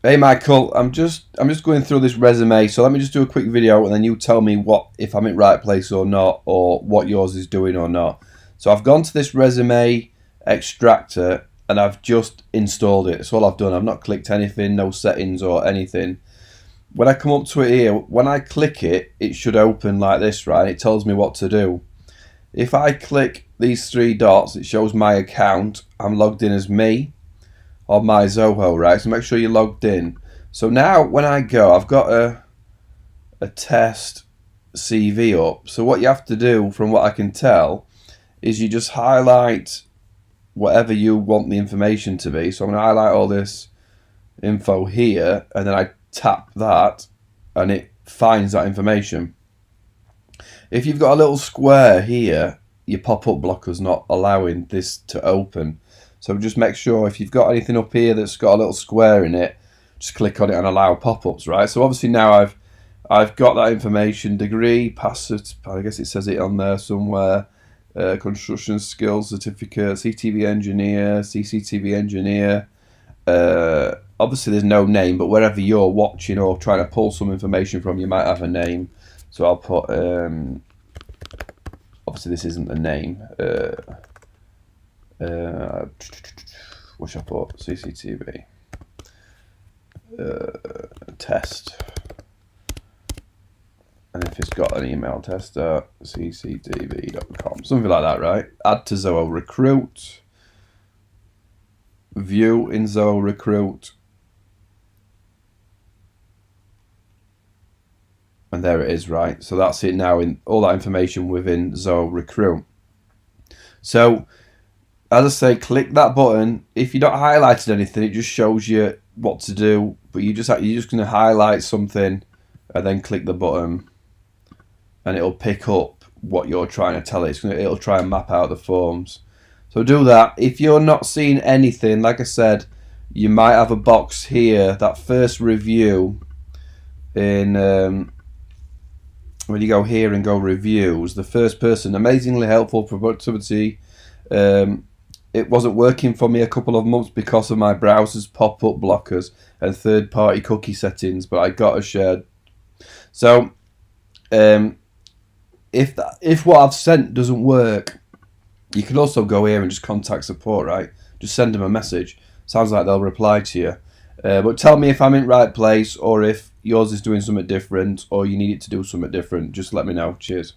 Hey Michael, I'm just going through this resume, so let me just do a quick video and then you tell me what if I'm in right place or not, or what yours is doing or not. So I've gone to this resume extractor and I've just installed it. That's all I've done. I've not clicked anything, no settings or anything. When I come up to it here, when I click it, it should open like this, right? It tells me what to do. If I click these three dots, it shows my account. I'm logged in as me on my Zoho, right? So make sure you're logged in. So now when I go, I've got a test CV up. So what you have to do, from what I can tell, is you just highlight whatever you want the information to be. So I'm going to highlight all this info here, and then I tap that, and it finds that information. If you've got a little square here, your pop-up blocker's not allowing this to open. So just make sure if you've got anything up here that's got a little square in it, just click on it and allow pop-ups, right? So obviously now I've got that information, degree, passed, I guess it says it on there somewhere, construction skills certificate, CTV engineer, CCTV engineer. Obviously there's no name, but wherever you're watching or trying to pull some information from, you might have a name. So I'll put, obviously this isn't the name. What should I put? CCTV test, and if it's got an email, tester cctv.com, something like that, right? Add to Zoho Recruit, view in Zoho Recruit, and there it is, right? So that's it now, in all that information within Zoho Recruit. So as I say, click that button. If you're not highlighted anything, it just shows you what to do. But you're just going to highlight something and then click the button, and it'll pick up what you're trying to tell it. It'll try and map out the forms. So do that. If you're not seeing anything, like I said, you might have a box here. That first review in when you go here and go reviews, the first person, amazingly helpful, productivity. It wasn't working for me a couple of months because of my browser's pop-up blockers and third-party cookie settings, but I got a shared. So if what I've sent doesn't work, you can also go here and just contact support, right? Just send them a message. Sounds like they'll reply to you. But tell me if I'm in right place, or if yours is doing something different, or you need it to do something different. Just let me know. Cheers.